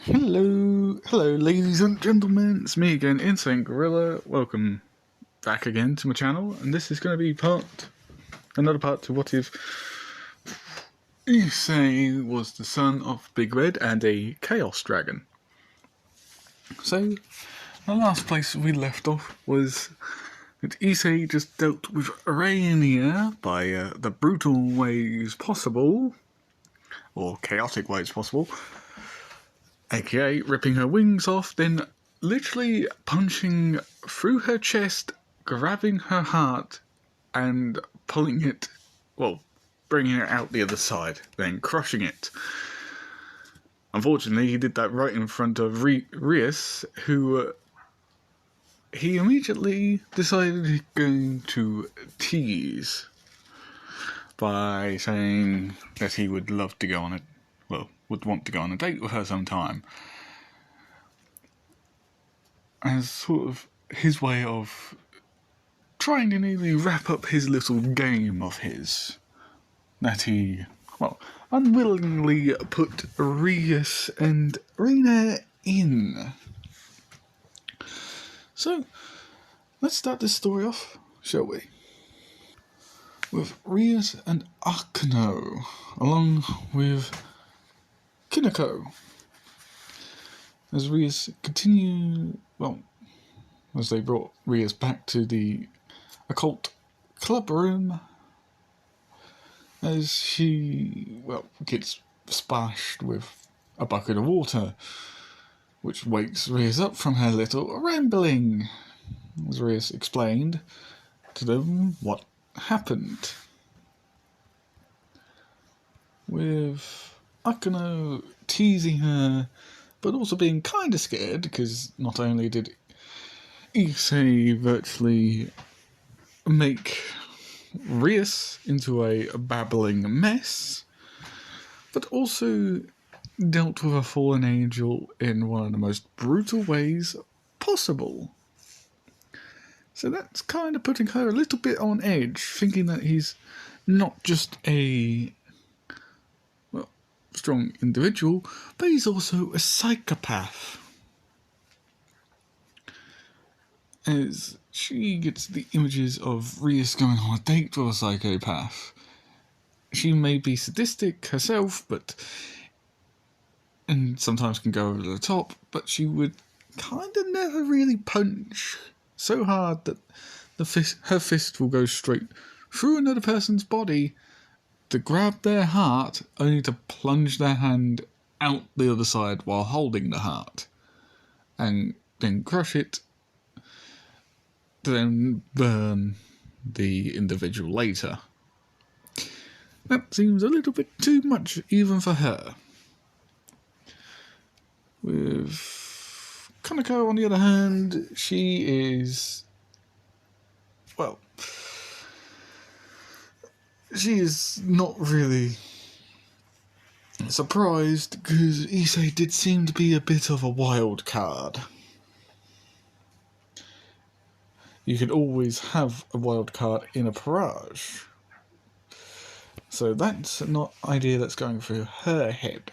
Hello, ladies and gentlemen. It's me again, Insane Gorilla. Welcome back again to my channel, and this is going to be another part to what if Isai was the son of Big Red and a Chaos Dragon. So, the last place we left off was that Isai just dealt with Arania by the brutal ways possible, or chaotic ways possible, aka ripping her wings off, then literally punching through her chest, grabbing her heart, and pulling it, bringing it out the other side, then crushing it. Unfortunately, he did that right in front of Rias, who he immediately decided he's going to tease by saying that he would love to go on would want to go on a date with her sometime, as sort of his way of trying to nearly wrap up his little game of his that he, unwillingly put Rias and Rena in. So, let's start this story off, shall we? With Rias and Akano, along with Kinako. As Rias as they brought Rias back to the Occult club room, as she, gets splashed with a bucket of water, which wakes Rias up from her little rambling, as Rias explained to them what happened. With Akano teasing her, but also being kind of scared, because not only did Issei virtually make Rias into a babbling mess, but also dealt with a fallen angel in one of the most brutal ways possible. So that's kind of putting her a little bit on edge, thinking that he's not just a strong individual, but he's also a psychopath. As she gets the images of Rias going on a date with a psychopath. She may be sadistic herself, and sometimes can go over the top, but she would kind of never really punch so hard that her fist will go straight through another person's body to grab their heart, only to plunge their hand out the other side while holding the heart, and then crush it, to then burn the individual later. That seems a little bit too much even for her. With Kanako, on the other hand, she is, she is not really surprised, because Isai did seem to be a bit of a wild card. You could always have a wild card in a barrage. So that's not an idea that's going through her head.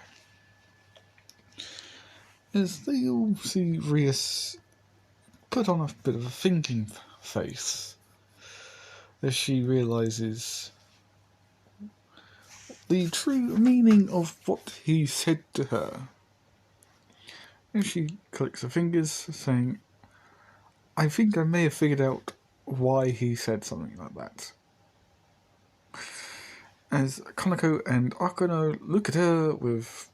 As they all see Rias put on a bit of a thinking face, as she realises the true meaning of what he said to her. And she clicks her fingers, saying, I think I may have figured out why he said something like that. As Kanako and Akano look at her with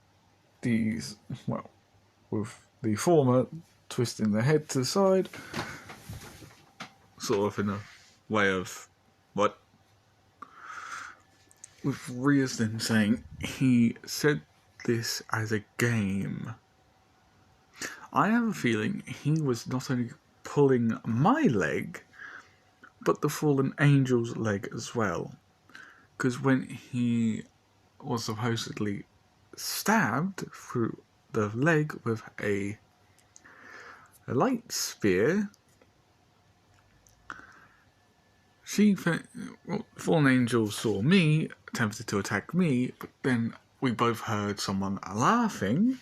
with the former twisting their head to the side, sort of in a way of, what? With Rias then saying, he said this as a game. I have a feeling he was not only pulling my leg, but the fallen angel's leg as well. Because when he was supposedly stabbed through the leg with a light spear, fallen angel saw me, attempted to attack me, but then we both heard someone laughing,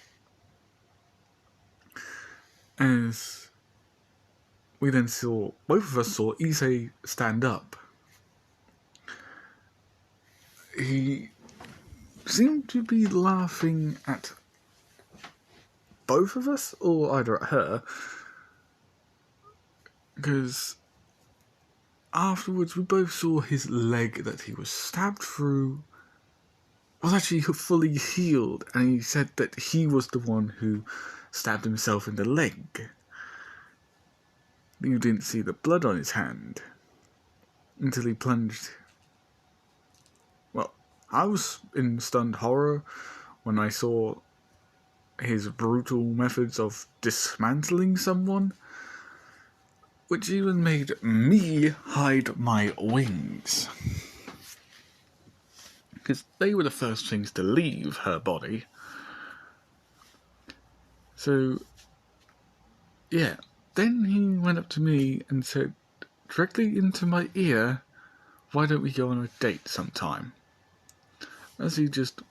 as we then saw, both of us saw Isai stand up. He seemed to be laughing at both of us, or either at her, because afterwards we both saw his leg that he was stabbed through was actually fully healed, and he said that he was the one who stabbed himself in the leg. You didn't see the blood on his hand until he plunged. Well, I was in stunned horror when I saw his brutal methods of dismantling someone, which even made me hide my wings, because they were the first things to leave her body. So, yeah. Then he went up to me and said directly into my ear, "Why don't we go on a date sometime?" As he just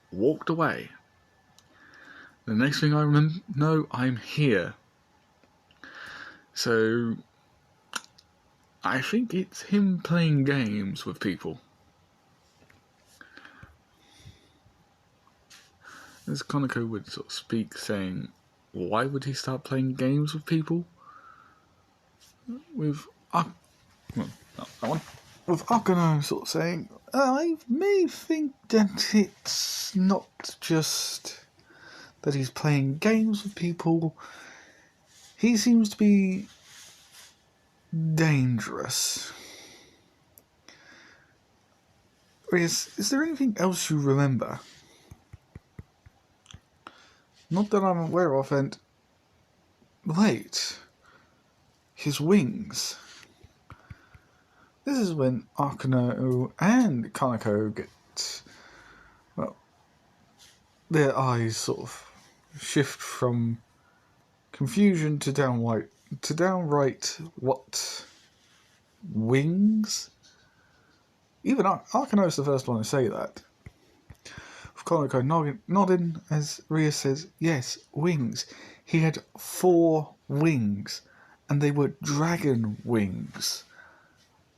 walked away. The next thing I know, I'm here. So, I think it's him playing games with people. As Konako would sort of speak, saying, why would he start playing games with people? With Akano sort of saying, I may think that it's not just that he's playing games with people. He seems to be dangerous. Rias, is there anything else you remember? Not that I'm aware of, and... Wait. His wings. This is when Akano and Kanako get... Well, their eyes sort of shift from confusion to downright what? Wings? Even Akano's the first one to say that. Konako nodding as Rias says, yes, wings. He had 4 wings, and they were dragon wings.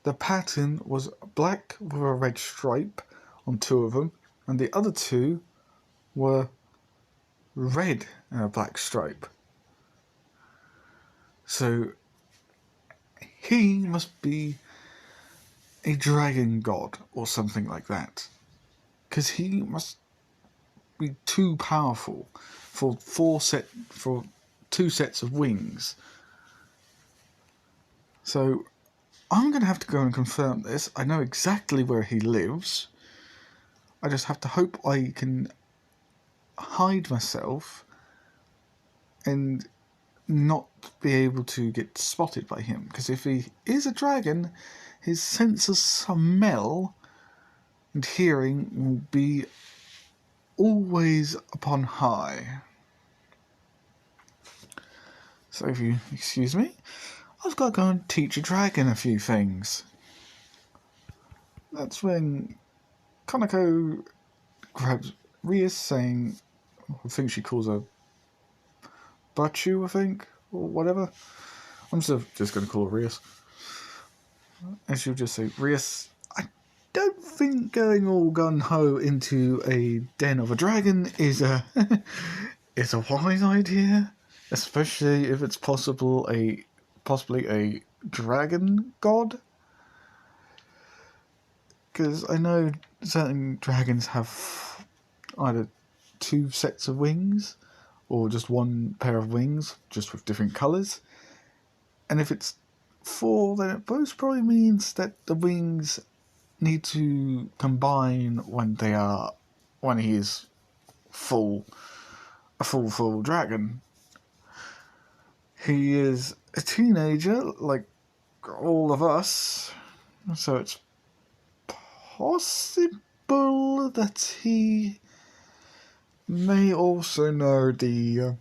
The pattern was black with a red stripe on 2 of them, and the other 2 were red and a black stripe. So, he must be a dragon god or something like that. Because he must be too powerful for 2 sets of wings. So I'm going to have to go and confirm this. I know exactly where he lives. I just have to hope I can hide myself and not be able to get spotted by him. Because if he is a dragon, his sense of smell and hearing will be always upon high. So if you excuse me, I've got to go and teach a dragon a few things. That's when Konako grabs Rias, saying, I think she calls her Bachu, I think, or whatever. I'm still just going to call her Rias. And she'll just say, Rias, I don't think going all gun-ho into a den of a dragon is a is a wise idea, especially if it's possibly a dragon god. Because I know certain dragons have either 2 sets of wings or just 1 pair of wings, just with different colours. And if it's 4, then it most probably means that the wings need to combine when he is a full dragon. He is a teenager, like all of us, so it's possible that he may also know the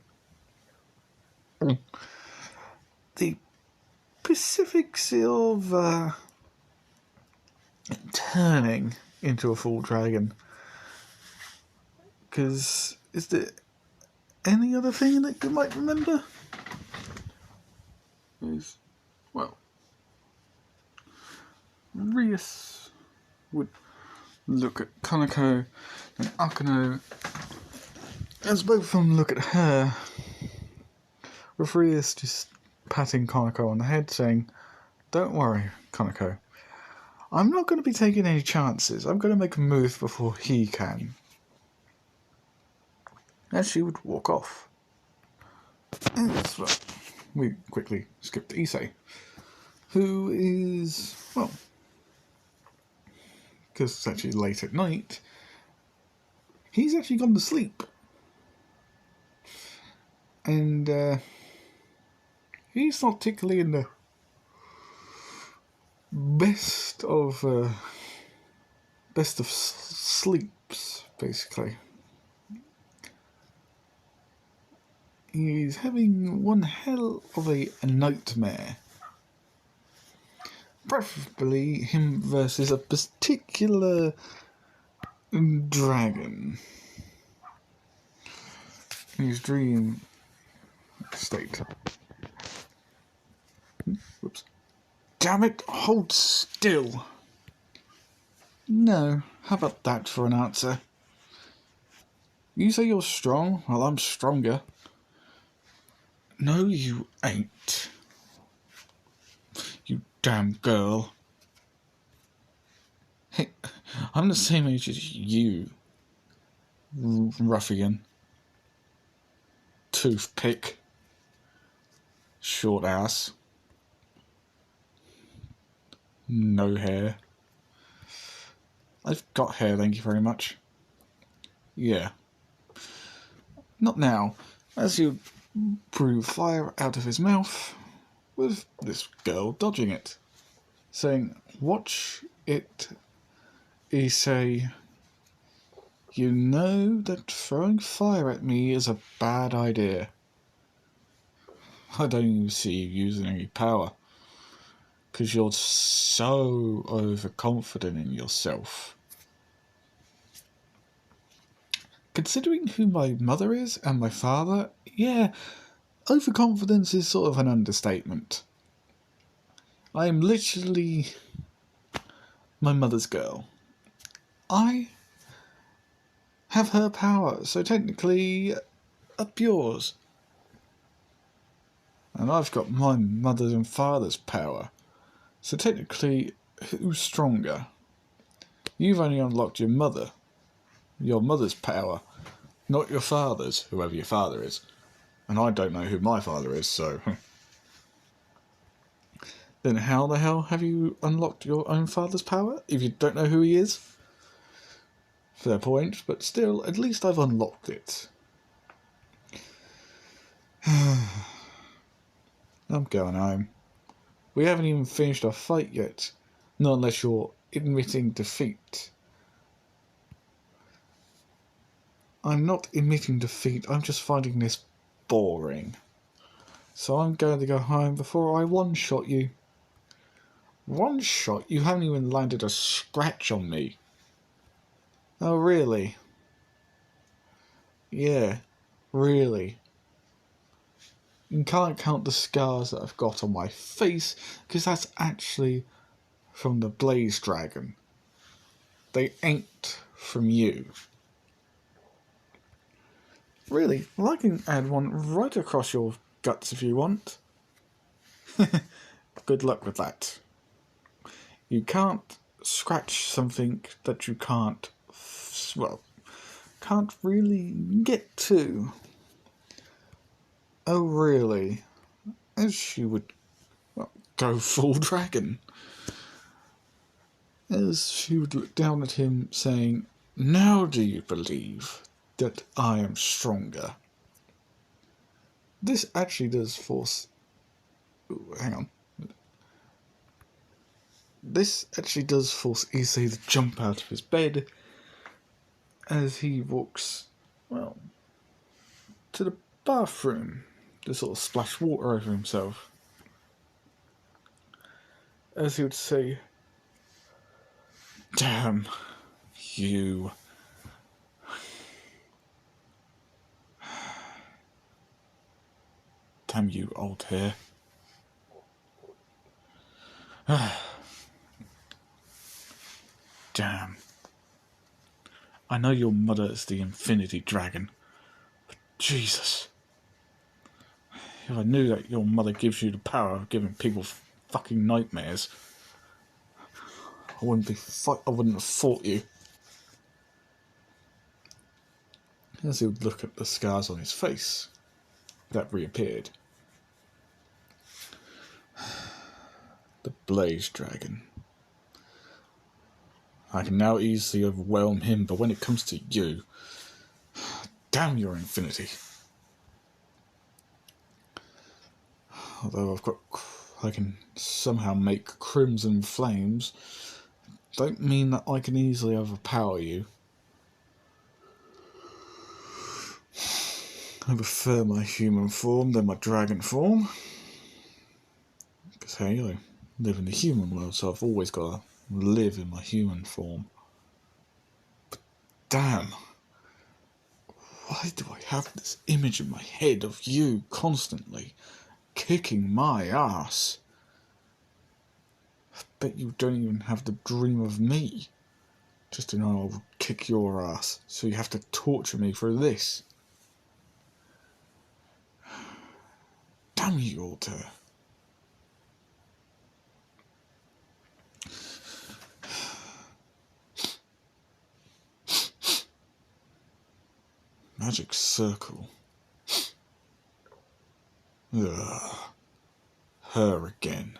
specifics of turning into a full dragon. Because is there any other thing that you might remember? is, well, Rias would look at Kaneko and Akano as both of them look at her, with Rias just patting Kaneko on the head, saying, "Don't worry, Kaneko. I'm not going to be taking any chances. I'm going to make a move before he can." And she would walk off. And well, we quickly skip to Isai, who is, well, because it's actually late at night, he's actually gone to sleep. And he's not particularly in the best of sleeps, basically. He's having one hell of a nightmare. Preferably him versus a particular dragon. In his dream state. Whoops. Damn it, hold still. No, how about that for an answer? You say you're strong? Well, I'm stronger. No, you ain't. You damn girl. Hey, I'm the same age as you, ruffian. Toothpick. Short ass. No hair. I've got hair, thank you very much. Yeah. Not now. As you brew fire out of his mouth, with this girl dodging it, saying, "Watch it, Issei. You know that throwing fire at me is a bad idea. I don't even see you using any power, because you're so overconfident in yourself. Considering who my mother is and my father, yeah, overconfidence is sort of an understatement. I am literally my mother's girl. I have her power, so technically up yours. And I've got my mother's and father's power, so technically who's stronger? You've only unlocked your mother's power, not your father's, whoever your father is. And I don't know who my father is, so... Then how the hell have you unlocked your own father's power, if you don't know who he is? Fair point, but still, at least I've unlocked it. I'm going home. We haven't even finished our fight yet, not unless you're admitting defeat. I'm not admitting defeat, I'm just finding this boring. So I'm going to go home before I one-shot you. One shot? You haven't even landed a scratch on me. Oh, really? Yeah, really. You can't count the scars that I've got on my face, because that's actually from the Blaze Dragon. They ain't from you. Really? Well, I can add one right across your guts if you want. Good luck with that. You can't scratch something that you can't, well, can't really get to. Oh, really? As she would, well, go full dragon. As she would look down at him, saying, "Now do you believe that I am stronger?" This actually does force... Ooh, hang on. This actually does force Isai to jump out of his bed as he walks, well, to the bathroom to sort of splash water over himself. As he would say, "Damn you. Damn you, old hair." Damn. I know your mother is the Infinity Dragon, but Jesus. If I knew that your mother gives you the power of giving people fucking nightmares, I wouldn't have fought you. As he would look at the scars on his face that reappeared. The Blaze Dragon. I can now easily overwhelm him, but when it comes to you, damn your infinity. Although I can somehow make crimson flames, don't mean that I can easily overpower you. I prefer my human form than my dragon form. Because hey, I live in the human world, so I've always got to live in my human form. But damn, why do I have this image in my head of you constantly kicking my ass? I bet you don't even have the dream of me. Just to know I'll kick your ass, so you have to torture me for this. Damn you, Alter. Magic circle. Ugh. Her again.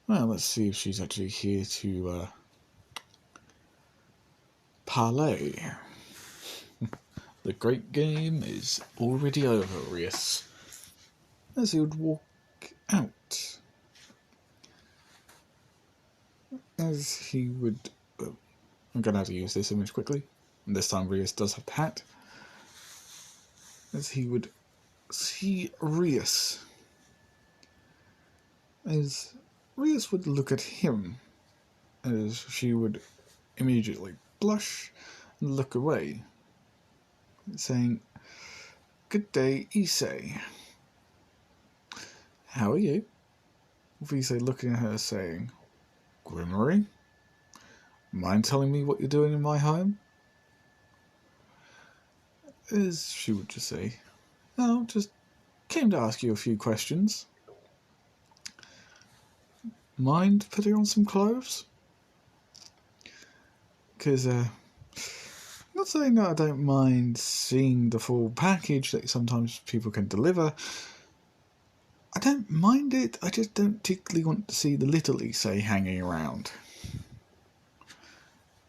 Well, let's see if she's actually here to parley. The great game is already over, Rias. As he would walk out. As he would... I'm going to have to use this image quickly. And this time Rias does have the hat. As he would see Rias. As Rias would look at him. As she would immediately blush and look away. Saying, "Good day, Isai. How are you?" With Isai looking at her saying, "Grimmery? Mind telling me what you're doing in my home?" As she would just say, "Oh, just came to ask you a few questions. Mind putting on some clothes? Because, not saying that I don't mind seeing the full package that sometimes people can deliver. I don't mind it, I just don't particularly want to see the little Isai hanging around."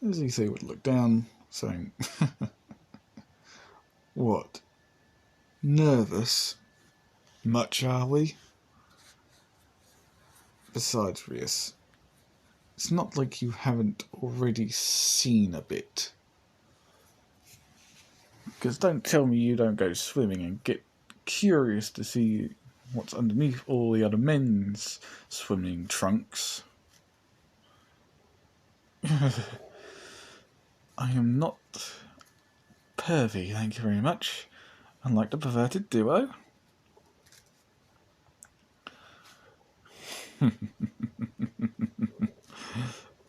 As Isai would look down, saying, "What? Nervous? Much, are we? Besides, Rias, it's not like you haven't already seen a bit. Because don't tell me you don't go swimming and get curious to see what's underneath all the other men's swimming trunks." "I am not pervy, thank you very much. Unlike the perverted duo."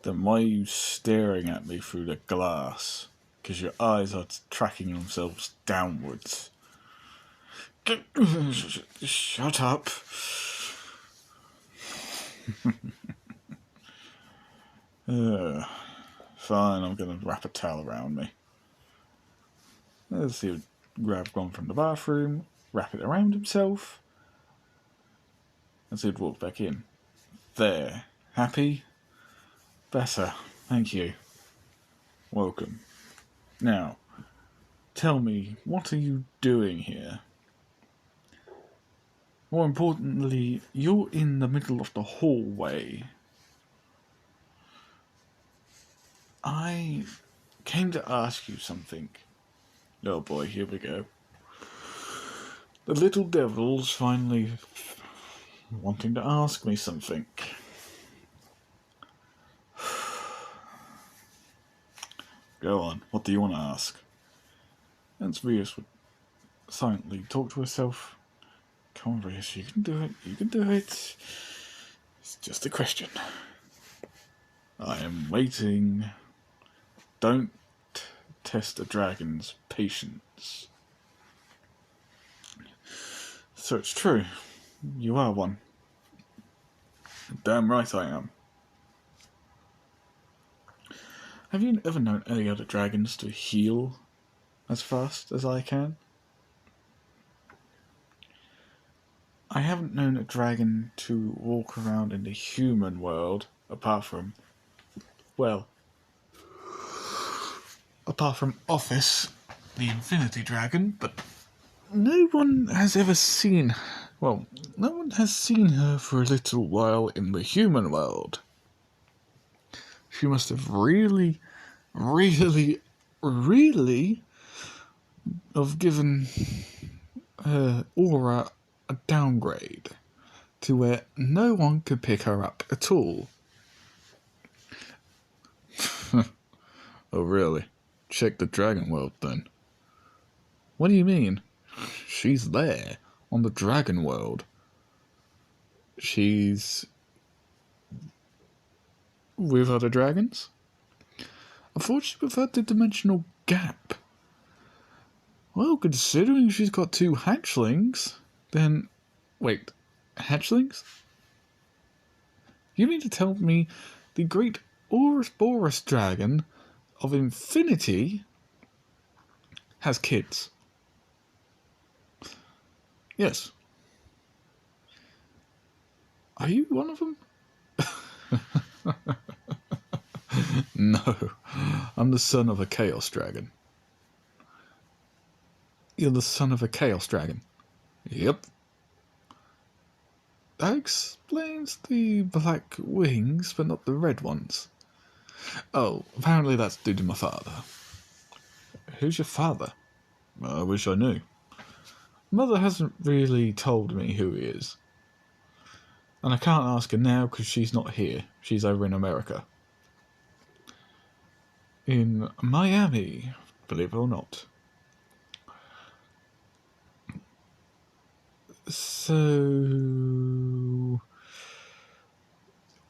"Then why are you staring at me through the glass? Because your eyes are tracking themselves downwards." Shut up. Fine, I'm going to wrap a towel around me. As he would grab one from the bathroom, wrap it around himself, as he'd walk back in. "There. Happy? Better. Thank you. Welcome. Now, tell me, what are you doing here? More importantly, you're in the middle of the hallway. I came to ask you something." Oh boy, here we go. The little devil's finally wanting to ask me something. Go on, what do you want to ask? And Rias would silently talk to herself. "Come on, Rias, you can do it, you can do it. It's just a question. I am waiting. Don't test a dragon's patience. So it's true. You are one. Damn right I am. Have you ever known any other dragons to heal as fast as I can? I haven't known a dragon to walk around in the human world, apart from Office, the Infinity Dragon, but no one has ever seen, no one has seen her for a little while in the human world. She must have really have given her aura a downgrade to where no one could pick her up at all. Oh, really? Check the dragon world, then. What do you mean? She's there, on the dragon world. She's with other dragons? I thought she preferred the dimensional gap. Well, considering she's got 2 hatchlings, then... Wait, hatchlings? You mean to tell me the great Ouroboros dragon of Infinity has kids? Yes. Are you one of them? No, I'm the son of a chaos dragon. You're the son of a chaos dragon? Yep. That explains the black wings, but not the red ones. Oh, apparently that's due to my father. Who's your father? I wish I knew. Mother hasn't really told me who he is. And I can't ask her now because she's not here. She's over in America. In Miami, believe it or not. So...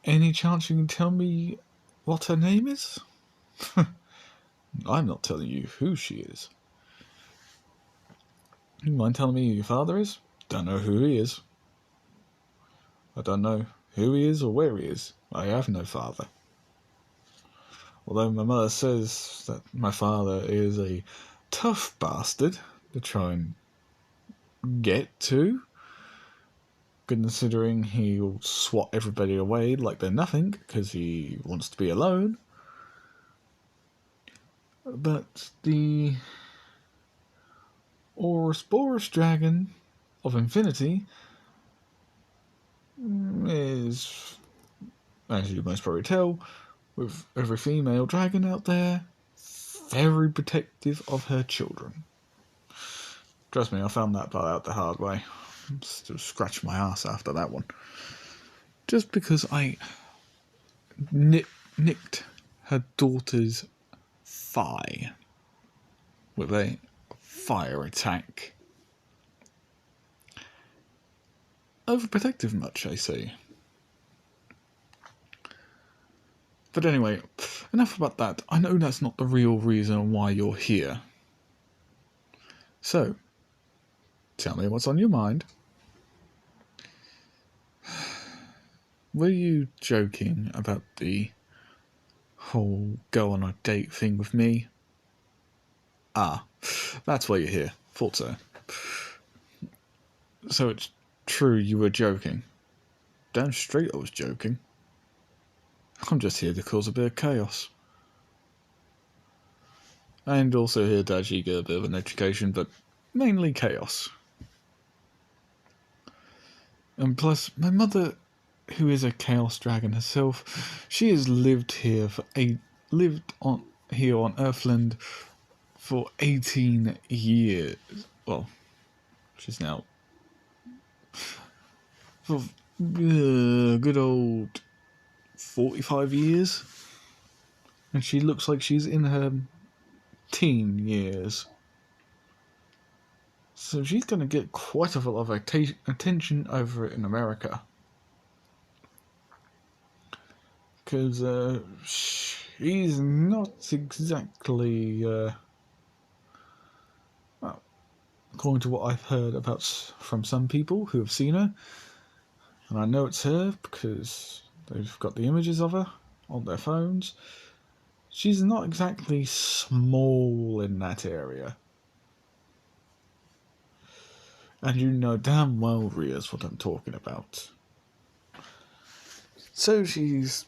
Any chance you can tell me what her name is? I'm not telling you who she is. You mind telling me who your father is? Don't know who he is. I don't know who he is or where he is. I have no father. Although my mother says that my father is a tough bastard to try and get to, considering he'll swat everybody away like they're nothing because he wants to be alone. But the Ouroboros dragon of Infinity is, as you most probably tell, with every female dragon out there, very protective of her children. Trust me, I found that part out the hard way. I'm still scratching my ass after that one. Just because I nicked her daughter's thigh with a fire attack. Overprotective much, I see. But anyway, enough about that. I know that's not the real reason why you're here. So, tell me what's on your mind. Were you joking about the whole go on a date thing with me? Ah, that's why you're here. Thought so. So it's true you were joking. Damn straight I was joking. I'm just here to cause a bit of chaos. And also here to actually get a bit of an education, but mainly chaos. And plus, my mother, who is a chaos dragon herself, she has lived here here on Earthland for 18 years. Well, she's now for good old 45 years, and she looks like she's in her teen years. So she's going to get quite a lot of attention over in America. because she's not exactly, well, according to what I've heard about from some people who have seen her, and I know it's her because they've got the images of her on their phones, she's not exactly small in that area. And you know damn well, Rias, what I'm talking about. So she's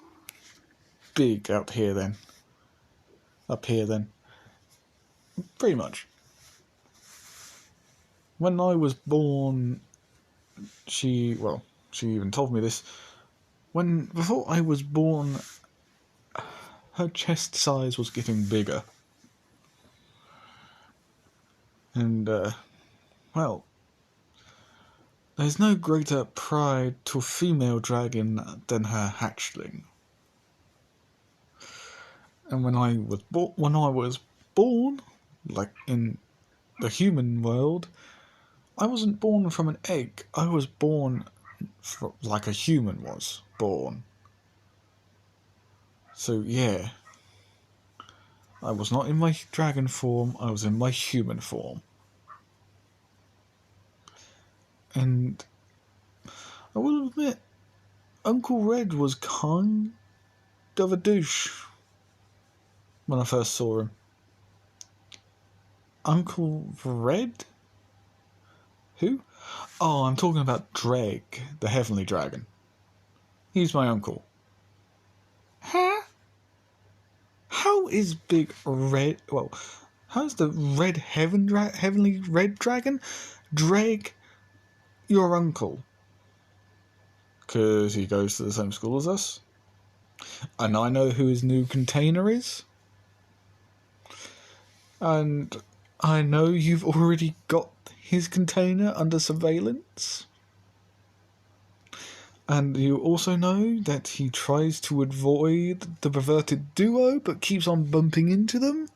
big out here then. Up here then. Pretty much. When I was born, she even told me this. Before I was born, her chest size was getting bigger. And, well, there's no greater pride to a female dragon than her hatchling. And when I was born, like in the human world, I wasn't born from an egg. I was born like a human was born. So yeah, I was not in my dragon form, I was in my human form. And I will admit, Uncle Red was kind of a douche when I first saw him. Uncle Red? Who? Oh, I'm talking about Dreg, the heavenly dragon. He's my uncle. Huh? How is Big Red... Well, how's the red heavenly red dragon Dreg your uncle? 'Cause he goes to the same school as us. And I know who his new container is. And I know you've already got his container under surveillance. And you also know that he tries to avoid the perverted duo but keeps on bumping into them.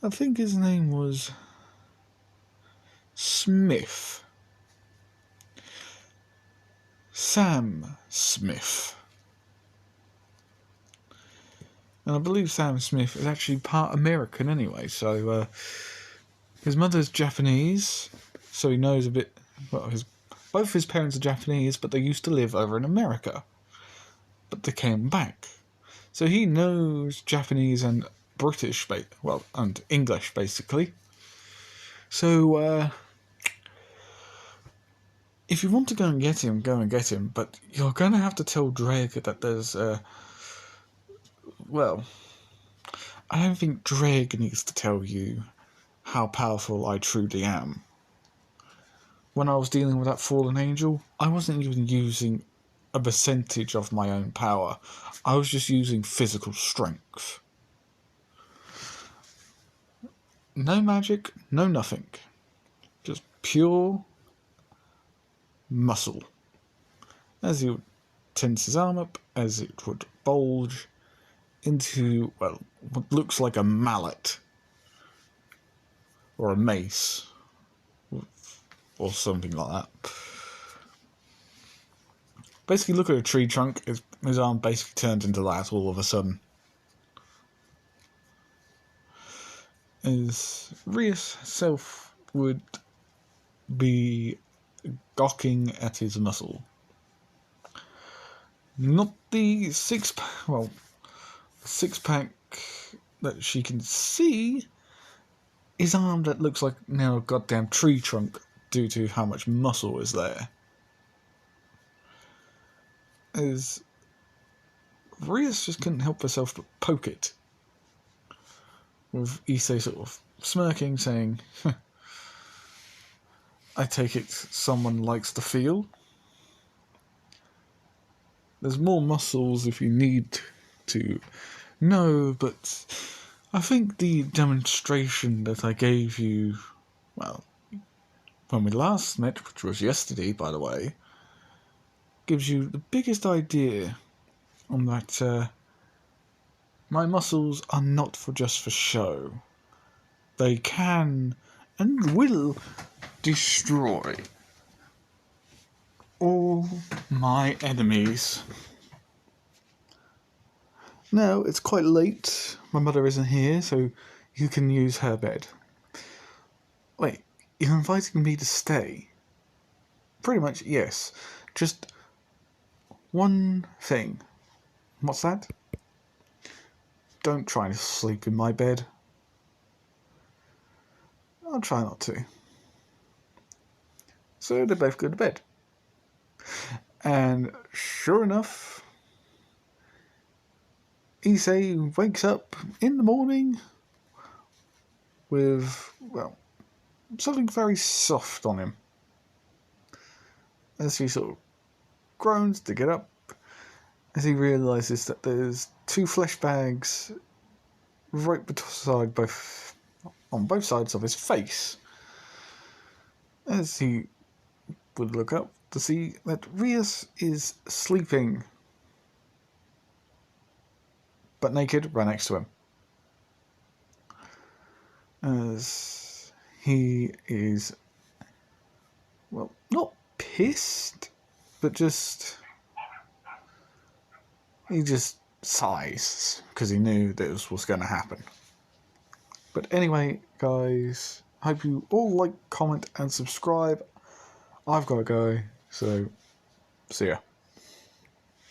I think his name was Smith. Sam Smith. And I believe Sam Smith is actually part American anyway, so his mother's Japanese, so he knows a bit. Well, both his parents are Japanese, but they used to live over in America. But they came back. So he knows Japanese and British, and English, basically. So, if you want to go and get him, go and get him, but you're going to have to tell Dreg that there's, well, I don't think Dreg needs to tell you how powerful I truly am. When I was dealing with that fallen angel, I wasn't even using a percentage of my own power. I was just using physical strength. No magic, no nothing. Just pure muscle. As he would tense his arm up, as it would bulge into, well, what looks like a mallet. Or a mace. Or something like that. Basically, look at a tree trunk, his arm basically turns into that all of a sudden. As Rias himself would be gawking at his muscle. Not the six-pack that she can see. His arm that looks like now a goddamn tree trunk due to how much muscle is there. As Rias just couldn't help herself but poke it. With Isai sort of smirking, saying, I take it someone likes to feel. There's more muscles if you need to know, but I think the demonstration that I gave you, well, when we last met, which was yesterday, by the way, gives you the biggest idea on that my muscles are not just for show. They can and will destroy all My enemies. Now, it's quite late. My mother isn't here, so you can use her bed. Wait, you're inviting me to stay? Pretty much, yes. Just one thing. What's that? Don't try to sleep in my bed. I'll try not to. So they both go to bed. And sure enough, Isai wakes up in the morning with, well, something very soft on him. As he sort of groans to get up, as he realises that there's two flesh bags right beside on both sides of his face. As he would look up to see that Rias is sleeping, but naked, right next to him. As he is, well, not pissed, but he just sighs because he knew this was going to happen. But anyway, guys, hope you all like, comment, and subscribe. I've got to go, so see ya.